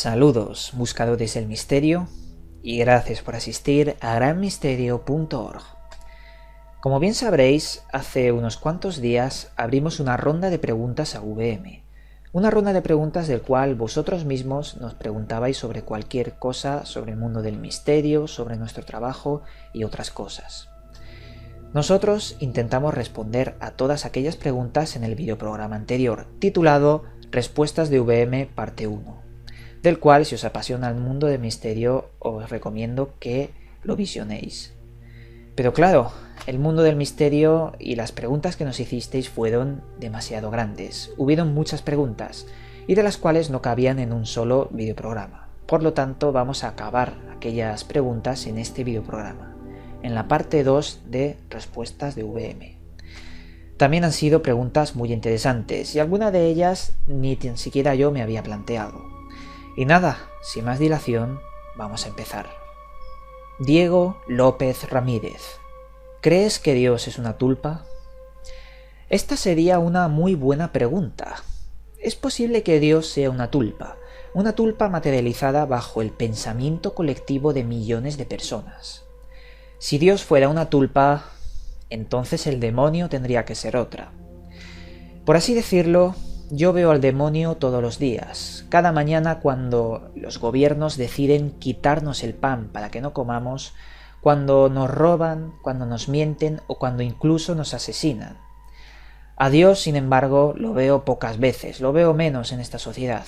Saludos, buscadores del misterio, y gracias por asistir a granmisterio.org. Como bien sabréis, hace unos cuantos días abrimos una ronda de preguntas a VM. Una ronda de preguntas del cual vosotros mismos nos preguntabais sobre cualquier cosa, sobre el mundo del misterio, sobre nuestro trabajo y otras cosas. Nosotros intentamos responder a todas aquellas preguntas en el videoprograma anterior, titulado Respuestas de VM parte 1. Del cual, si os apasiona el mundo del misterio, os recomiendo que lo visionéis. Pero claro, el mundo del misterio y las preguntas que nos hicisteis fueron demasiado grandes. Hubieron muchas preguntas, y de las cuales no cabían en un solo videoprograma. Por lo tanto, vamos a acabar aquellas preguntas en este videoprograma, en la parte 2 de Respuestas de VM. También han sido preguntas muy interesantes, y algunas de ellas ni tan siquiera yo me había planteado. Y nada, sin más dilación, vamos a empezar. Diego López Ramírez. ¿Crees que Dios es una tulpa? Esta sería una muy buena pregunta. ¿Es posible que Dios sea una tulpa materializada bajo el pensamiento colectivo de millones de personas? Si Dios fuera una tulpa, entonces el demonio tendría que ser otra. Por así decirlo, yo veo al demonio todos los días. Cada mañana cuando los gobiernos deciden quitarnos el pan para que no comamos, cuando nos roban, cuando nos mienten o cuando incluso nos asesinan. A Dios, sin embargo, lo veo pocas veces, lo veo menos en esta sociedad.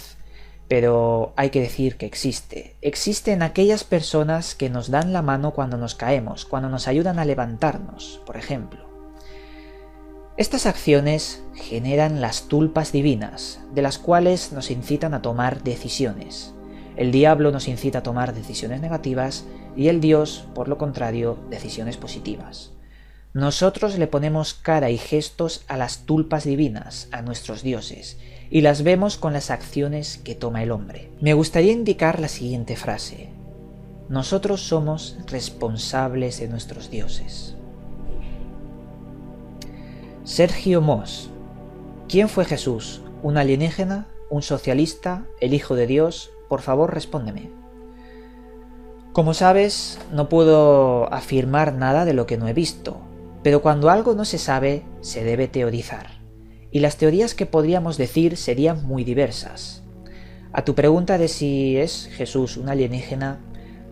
Pero hay que decir que existe. Existe en aquellas personas que nos dan la mano cuando nos caemos, cuando nos ayudan a levantarnos, por ejemplo. Estas acciones generan las tulpas divinas, de las cuales nos incitan a tomar decisiones. El diablo nos incita a tomar decisiones negativas y el Dios, por lo contrario, decisiones positivas. Nosotros le ponemos cara y gestos a las tulpas divinas, a nuestros dioses, y las vemos con las acciones que toma el hombre. Me gustaría indicar la siguiente frase: nosotros somos responsables de nuestros dioses. Sergio Moss. ¿Quién fue Jesús? ¿Un alienígena? ¿Un socialista? ¿El Hijo de Dios? Por favor, respóndeme. Como sabes, no puedo afirmar nada de lo que no he visto, pero cuando algo no se sabe, se debe teorizar. Y las teorías que podríamos decir serían muy diversas. A tu pregunta de si es Jesús un alienígena,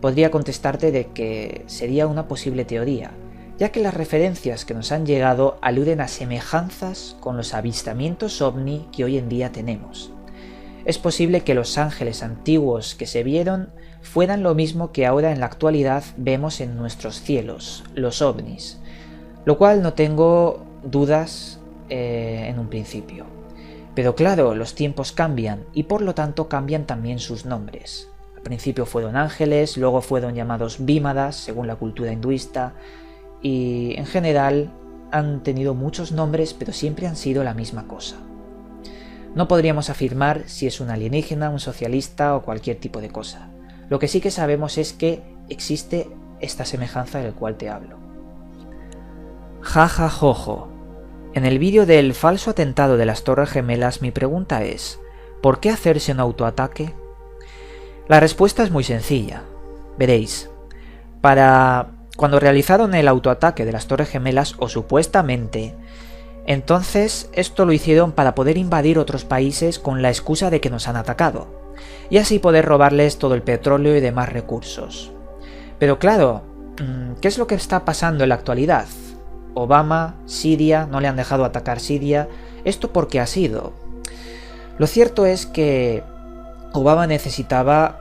podría contestarte de que sería una posible teoría, ya que las referencias que nos han llegado aluden a semejanzas con los avistamientos ovni que hoy en día tenemos. Es posible que los ángeles antiguos que se vieron fueran lo mismo que ahora en la actualidad vemos en nuestros cielos, los ovnis, lo cual no tengo dudas en un principio. Pero claro, los tiempos cambian y por lo tanto cambian también sus nombres. Al principio fueron ángeles, luego fueron llamados vímadas según la cultura hinduista, y en general han tenido muchos nombres, pero siempre han sido la misma cosa. No podríamos afirmar si es un alienígena, un socialista o cualquier tipo de cosa. Lo que sí que sabemos es que existe esta semejanza del cual te hablo. Jajajojo. En el vídeo del falso atentado de las Torres Gemelas mi pregunta es: ¿por qué hacerse un autoataque? La respuesta es muy sencilla. Veréis, cuando realizaron el autoataque de las Torres Gemelas, o supuestamente, entonces esto lo hicieron para poder invadir otros países con la excusa de que nos han atacado, y así poder robarles todo el petróleo y demás recursos. Pero claro, ¿qué es lo que está pasando en la actualidad? Obama, Siria, no le han dejado atacar Siria. ¿Esto por qué ha sido? Lo cierto es que Obama necesitaba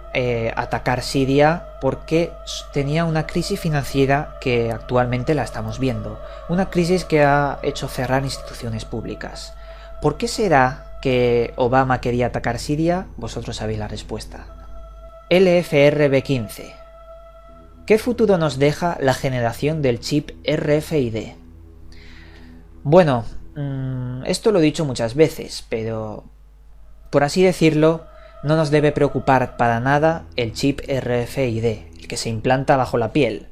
atacar Siria porque tenía una crisis financiera que actualmente la estamos viendo. Una crisis que ha hecho cerrar instituciones públicas. ¿Por qué será que Obama quería atacar Siria? Vosotros sabéis la respuesta. LFRB15. ¿Qué futuro nos deja la generación del chip RFID? Bueno, esto lo he dicho muchas veces, pero por así decirlo, no nos debe preocupar para nada el chip RFID, el que se implanta bajo la piel.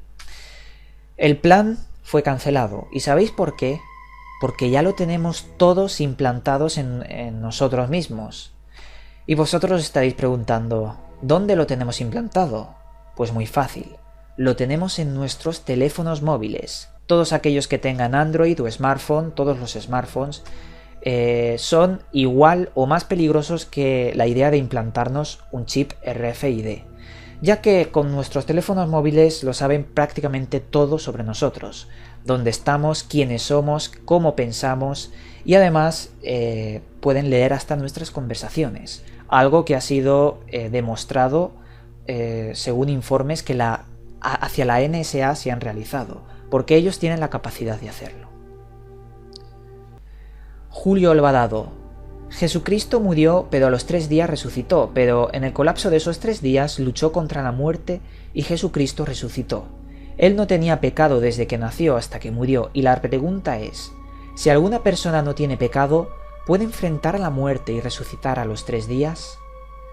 El plan fue cancelado. ¿Y sabéis por qué? Porque ya lo tenemos todos implantados en nosotros mismos. Y vosotros os estaréis preguntando, ¿Dónde lo tenemos implantado? Pues muy fácil. Lo tenemos en nuestros teléfonos móviles. Todos aquellos que tengan Android o smartphone, todos los smartphones, son igual o más peligrosos que la idea de implantarnos un chip RFID, ya que con nuestros teléfonos móviles lo saben prácticamente todo sobre nosotros, dónde estamos, quiénes somos, cómo pensamos y además pueden leer hasta nuestras conversaciones, algo que ha sido demostrado según informes que hacia la NSA se han realizado, porque ellos tienen la capacidad de hacerlo. Julio Alvarado. Jesucristo murió, pero a los 3 días resucitó, pero en el colapso de esos 3 días luchó contra la muerte y Jesucristo resucitó. Él no tenía pecado desde que nació hasta que murió, y la pregunta es, si alguna persona no tiene pecado, ¿puede enfrentar a la muerte y resucitar a los 3 días?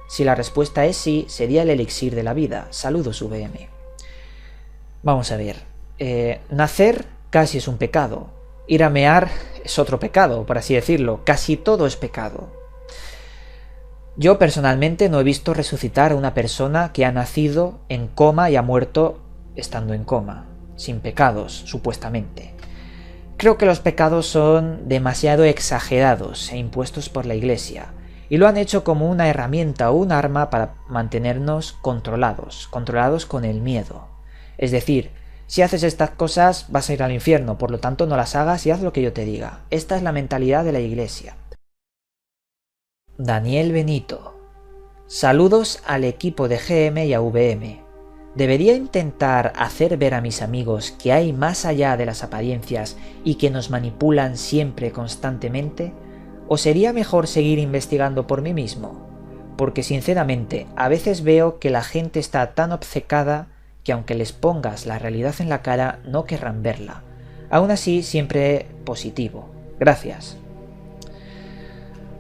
Si la respuesta es sí, sería el elixir de la vida. Saludos, VM. Vamos a ver. Nacer casi es un pecado. Ir a mear es otro pecado, por así decirlo. Casi todo es pecado. Yo personalmente no he visto resucitar a una persona que ha nacido en coma y ha muerto estando en coma, sin pecados, supuestamente. Creo que los pecados son demasiado exagerados e impuestos por la Iglesia, y lo han hecho como una herramienta o un arma para mantenernos controlados con el miedo. Es decir, si haces estas cosas vas a ir al infierno, por lo tanto no las hagas y haz lo que yo te diga. Esta es la mentalidad de la Iglesia. Daniel Benito. Saludos al equipo de GM y a VM. ¿Debería intentar hacer ver a mis amigos que hay más allá de las apariencias y que nos manipulan siempre constantemente? ¿O sería mejor seguir investigando por mí mismo? Porque sinceramente a veces veo que la gente está tan obcecada que aunque les pongas la realidad en la cara no querrán verla. Aún así, siempre positivo. Gracias.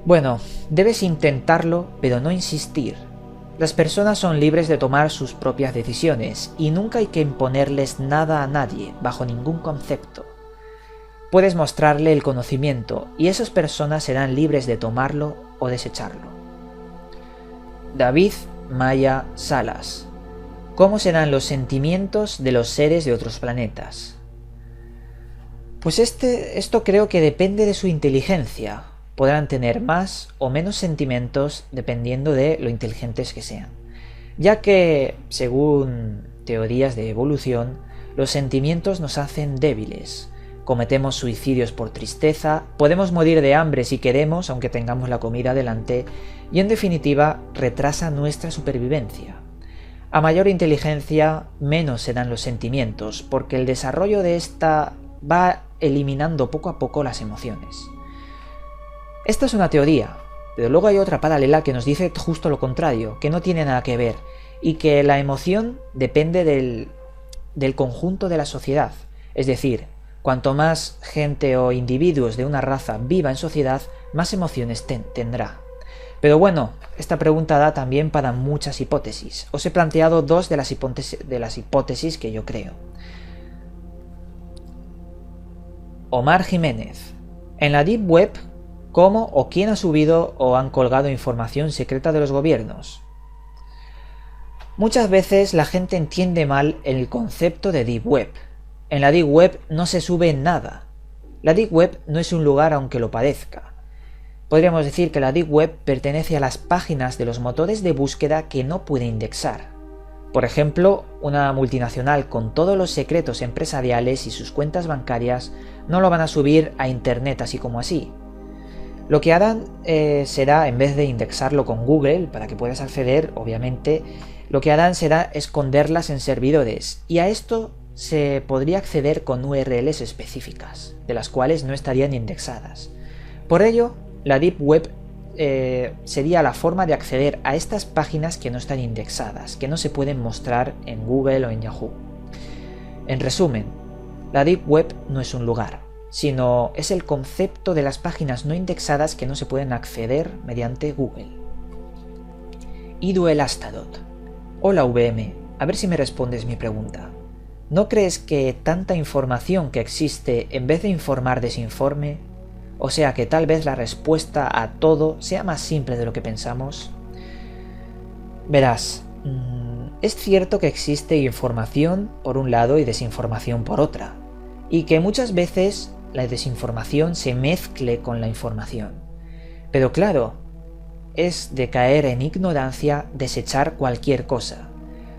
Bueno, debes intentarlo, pero no insistir. Las personas son libres de tomar sus propias decisiones y nunca hay que imponerles nada a nadie, bajo ningún concepto. Puedes mostrarle el conocimiento y esas personas serán libres de tomarlo o desecharlo. David Maya Salas. ¿Cómo serán los sentimientos de los seres de otros planetas? Pues esto creo que depende de su inteligencia. Podrán tener más o menos sentimientos dependiendo de lo inteligentes que sean. Ya que, según teorías de evolución, los sentimientos nos hacen débiles. Cometemos suicidios por tristeza, podemos morir de hambre si queremos, aunque tengamos la comida delante, y en definitiva retrasa nuestra supervivencia. A mayor inteligencia, menos serán los sentimientos, porque el desarrollo de esta va eliminando poco a poco las emociones. Esta es una teoría, pero luego hay otra paralela que nos dice justo lo contrario, que no tiene nada que ver, y que la emoción depende del conjunto de la sociedad. Es decir, cuanto más gente o individuos de una raza viva en sociedad, más emociones tendrá. Pero bueno, esta pregunta da también para muchas hipótesis. Os he planteado 2 de las hipótesis que yo creo. Omar Jiménez. En la Deep Web, ¿cómo o quién ha subido o han colgado información secreta de los gobiernos? Muchas veces la gente entiende mal el concepto de Deep Web. En la Deep Web no se sube nada. La Deep Web no es un lugar aunque lo parezca. Podríamos decir que la Deep Web pertenece a las páginas de los motores de búsqueda que no puede indexar. Por ejemplo, una multinacional con todos los secretos empresariales y sus cuentas bancarias no lo van a subir a internet así como así. Lo que harán será, en vez de indexarlo con Google para que puedas acceder, obviamente, lo que harán será esconderlas en servidores, y a esto se podría acceder con URLs específicas, de las cuales no estarían indexadas. Por ello, la Deep Web sería la forma de acceder a estas páginas que no están indexadas, que no se pueden mostrar en Google o en Yahoo. En resumen, la Deep Web no es un lugar, sino es el concepto de las páginas no indexadas que no se pueden acceder mediante Google. Iduel Astadot. Hola VM, a ver si me respondes mi pregunta. ¿No crees que tanta información que existe en vez de informar desinforme? O sea que tal vez la respuesta a todo sea más simple de lo que pensamos. Verás, es cierto que existe información por un lado y desinformación por otra, y que muchas veces la desinformación se mezcle con la información. Pero claro, es de caer en ignorancia desechar cualquier cosa.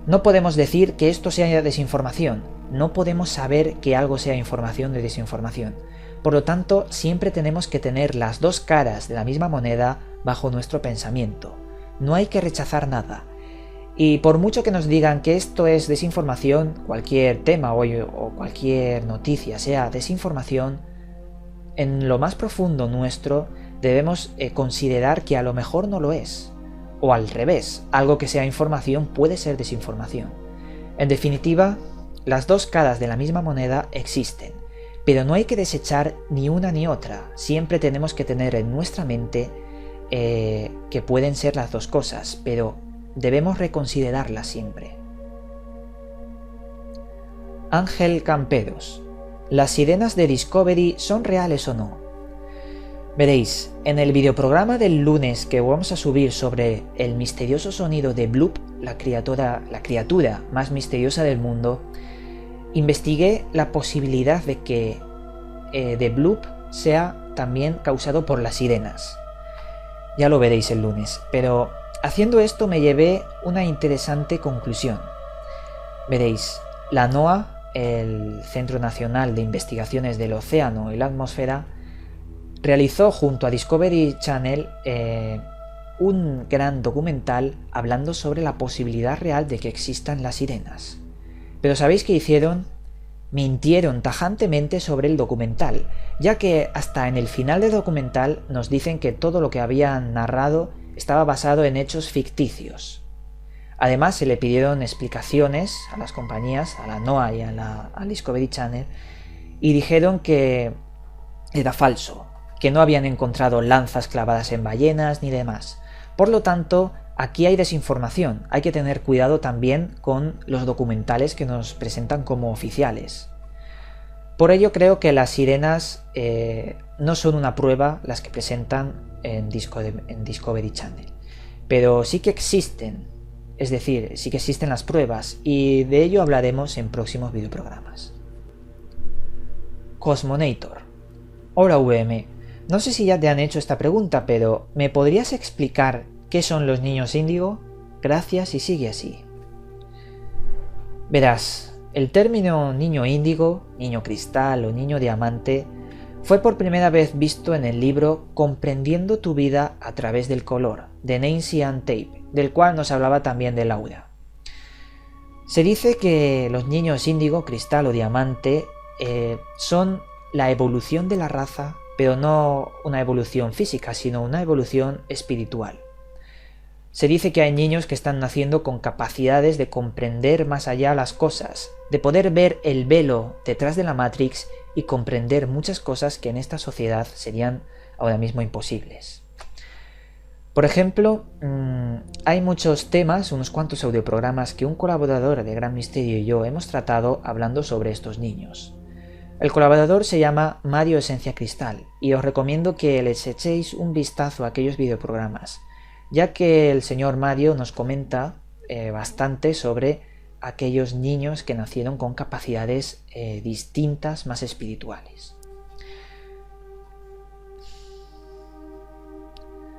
No podemos decir que esto sea desinformación, no podemos saber que algo sea información de desinformación. Por lo tanto, siempre tenemos que tener las dos caras de la misma moneda bajo nuestro pensamiento. No hay que rechazar nada. Y por mucho que nos digan que esto es desinformación, cualquier tema o cualquier noticia sea desinformación, en lo más profundo nuestro debemos considerar que a lo mejor no lo es. O al revés, algo que sea información puede ser desinformación. En definitiva, las dos caras de la misma moneda existen, pero no hay que desechar ni una ni otra. Siempre tenemos que tener en nuestra mente que pueden ser las dos cosas, pero debemos reconsiderarlas siempre. Ángel Campedos. ¿Las sirenas de Discovery son reales o no? Veréis, en el videoprograma del lunes que vamos a subir sobre el misterioso sonido de Bloop, la criatura más misteriosa del mundo, investigué la posibilidad de que de Bloop sea también causado por las sirenas. Ya lo veréis el lunes, pero haciendo esto me llevé una interesante conclusión. Veréis, la NOAA, el Centro Nacional de Investigaciones del Océano y la Atmósfera, realizó junto a Discovery Channel un gran documental hablando sobre la posibilidad real de que existan las sirenas. Pero ¿sabéis qué hicieron? Mintieron tajantemente sobre el documental, ya que hasta en el final del documental nos dicen que todo lo que habían narrado estaba basado en hechos ficticios. Además, se le pidieron explicaciones a las compañías, a la NOAA y al Discovery Channel, y dijeron que era falso, que no habían encontrado lanzas clavadas en ballenas ni demás. Por lo tanto, aquí hay desinformación. Hay que tener cuidado también con los documentales que nos presentan como oficiales. Por ello creo que las sirenas no son una prueba las que presentan en Discovery Channel, pero sí que existen, es decir, sí que existen las pruebas, y de ello hablaremos en próximos videoprogramas. Cosmonator. Hola VM, no sé si ya te han hecho esta pregunta, pero ¿me podrías explicar qué son los niños índigo? Gracias y sigue así. Verás, el término niño índigo, niño cristal o niño diamante fue por primera vez visto en el libro Comprendiendo tu vida a través del color, de Nancy Ann Tape, del cual nos hablaba también de Laura. Se dice que los niños índigo, cristal o diamante son la evolución de la raza, pero no una evolución física, sino una evolución espiritual. Se dice que hay niños que están naciendo con capacidades de comprender más allá las cosas, de poder ver el velo detrás de la Matrix y comprender muchas cosas que en esta sociedad serían ahora mismo imposibles. Por ejemplo, hay muchos temas, unos cuantos audioprogramas que un colaborador de Gran Misterio y yo hemos tratado hablando sobre estos niños. El colaborador se llama Mario Esencia Cristal y os recomiendo que les echéis un vistazo a aquellos videoprogramas, ya que el señor Mario nos comenta bastante sobre aquellos niños que nacieron con capacidades distintas, más espirituales.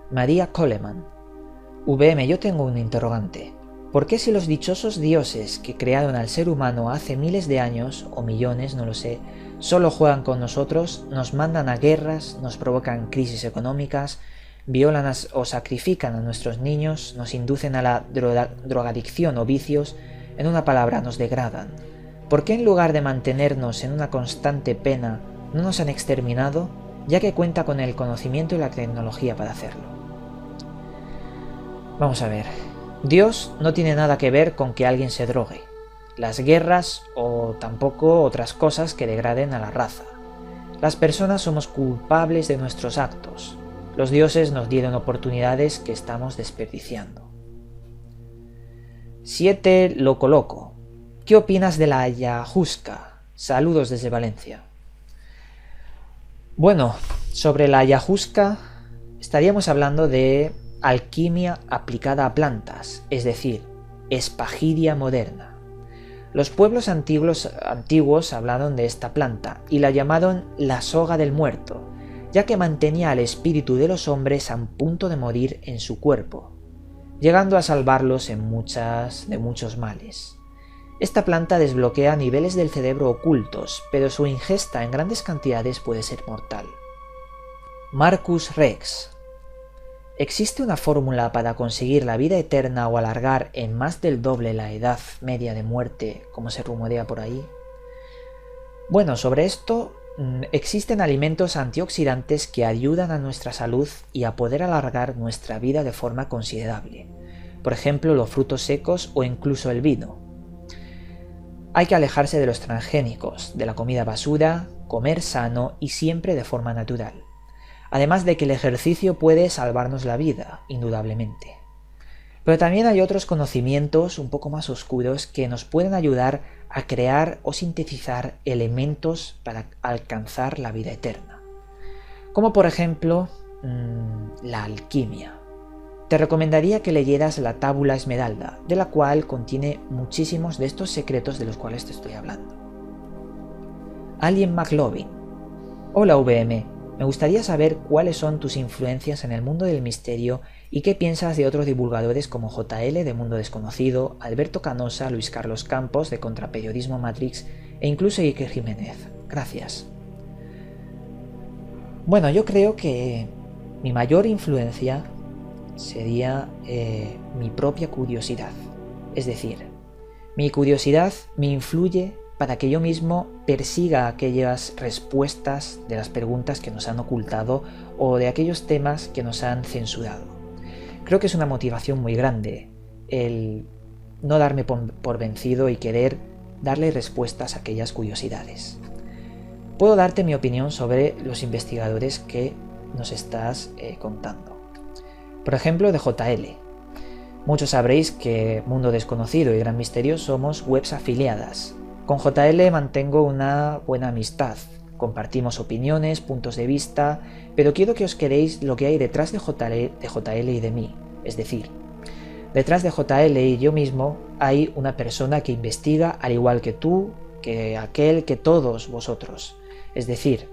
María Coleman. VM, yo tengo un interrogante. ¿Por qué si los dichosos dioses que crearon al ser humano hace miles de años, o millones, no lo sé, solo juegan con nosotros, nos mandan a guerras, nos provocan crisis económicas, violan o sacrifican a nuestros niños, nos inducen a la drogadicción o vicios, en una palabra, nos degradan? ¿Por qué en lugar de mantenernos en una constante pena, no nos han exterminado, ya que cuenta con el conocimiento y la tecnología para hacerlo? Vamos a ver. Dios no tiene nada que ver con que alguien se drogue, las guerras o tampoco otras cosas que degraden a la raza. Las personas somos culpables de nuestros actos. Los dioses nos dieron oportunidades que estamos desperdiciando. 7 Loco Loco. ¿Qué opinas de la ayahuasca? Saludos desde Valencia. Bueno, sobre la ayahuasca estaríamos hablando de alquimia aplicada a plantas, es decir, espagiria moderna. Los pueblos antiguos hablaron de esta planta y la llamaron la soga del muerto, ya que mantenía al espíritu de los hombres a punto de morir en su cuerpo, llegando a salvarlos de muchos males. Esta planta desbloquea niveles del cerebro ocultos, pero su ingesta en grandes cantidades puede ser mortal. Marcus Rex. ¿Existe una fórmula para conseguir la vida eterna o alargar en más del doble la edad media de muerte, como se rumorea por ahí? Bueno, sobre esto, existen alimentos antioxidantes que ayudan a nuestra salud y a poder alargar nuestra vida de forma considerable. Por ejemplo, los frutos secos o incluso el vino. Hay que alejarse de los transgénicos, de la comida basura, comer sano y siempre de forma natural. Además de que el ejercicio puede salvarnos la vida, indudablemente. Pero también hay otros conocimientos un poco más oscuros que nos pueden ayudar a crear o sintetizar elementos para alcanzar la vida eterna. Como por ejemplo, la alquimia. Te recomendaría que leyeras la Tábula Esmeralda, de la cual contiene muchísimos de estos secretos de los cuales te estoy hablando. Alien McLovin. Hola VM, me gustaría saber cuáles son tus influencias en el mundo del misterio y qué piensas de otros divulgadores como JL de Mundo Desconocido, Alberto Canosa, Luis Carlos Campos de Contraperiodismo Matrix e incluso Iker Jiménez. Gracias. Bueno, yo creo que mi mayor influencia sería mi propia curiosidad. Es decir, mi curiosidad me influye para que yo mismo persiga aquellas respuestas de las preguntas que nos han ocultado o de aquellos temas que nos han censurado. Creo que es una motivación muy grande el no darme por vencido y querer darle respuestas a aquellas curiosidades. Puedo darte mi opinión sobre los investigadores que nos estás contando. Por ejemplo, de JL. Muchos sabréis que Mundo Desconocido y Gran Misterio somos webs afiliadas. Con JL mantengo una buena amistad. Compartimos opiniones, puntos de vista, pero quiero que os quedéis lo que hay detrás de JL y de mí. Es decir, detrás de JL y yo mismo hay una persona que investiga al igual que tú, que aquel, que todos vosotros. Es decir,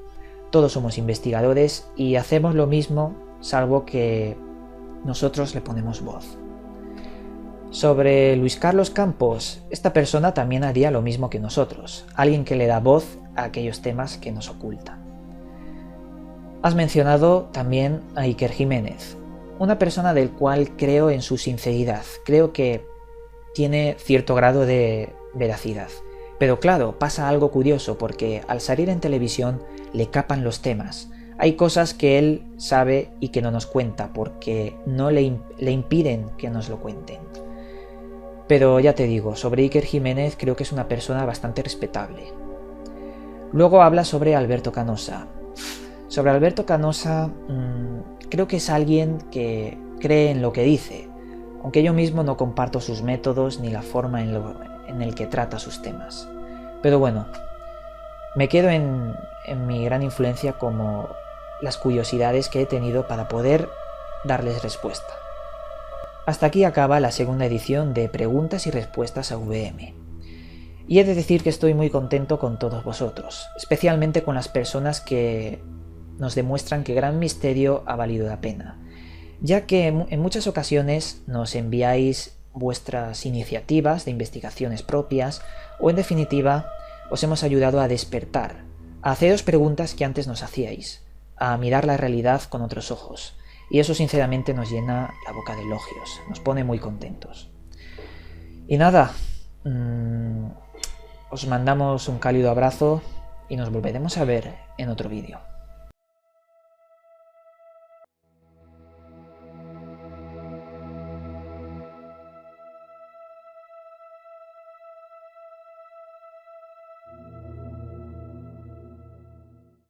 todos somos investigadores y hacemos lo mismo, salvo que nosotros le ponemos voz. Sobre Luis Carlos Campos, esta persona también haría lo mismo que nosotros, alguien que le da voz a aquellos temas que nos ocultan. Has mencionado también a Iker Jiménez, una persona del cual creo en su sinceridad, creo que tiene cierto grado de veracidad. Pero claro, pasa algo curioso porque al salir en televisión le capan los temas. Hay cosas que él sabe y que no nos cuenta porque no le impiden que nos lo cuenten. Pero ya te digo, sobre Iker Jiménez creo que es una persona bastante respetable. Luego habla sobre Alberto Canosa. Sobre Alberto Canosa, creo que es alguien que cree en lo que dice, aunque yo mismo no comparto sus métodos ni la forma en el que trata sus temas. Pero bueno, me quedo en mi gran influencia como las curiosidades que he tenido para poder darles respuesta. Hasta aquí acaba la segunda edición de Preguntas y Respuestas a VM. Y he de decir que estoy muy contento con todos vosotros, especialmente con las personas que nos demuestran que Gran Misterio ha valido la pena, ya que en muchas ocasiones nos enviáis vuestras iniciativas de investigaciones propias o en definitiva os hemos ayudado a despertar, a haceros preguntas que antes nos hacíais, a mirar la realidad con otros ojos, y eso sinceramente nos llena la boca de elogios, nos pone muy contentos. Y nada, os mandamos un cálido abrazo y nos volveremos a ver en otro vídeo.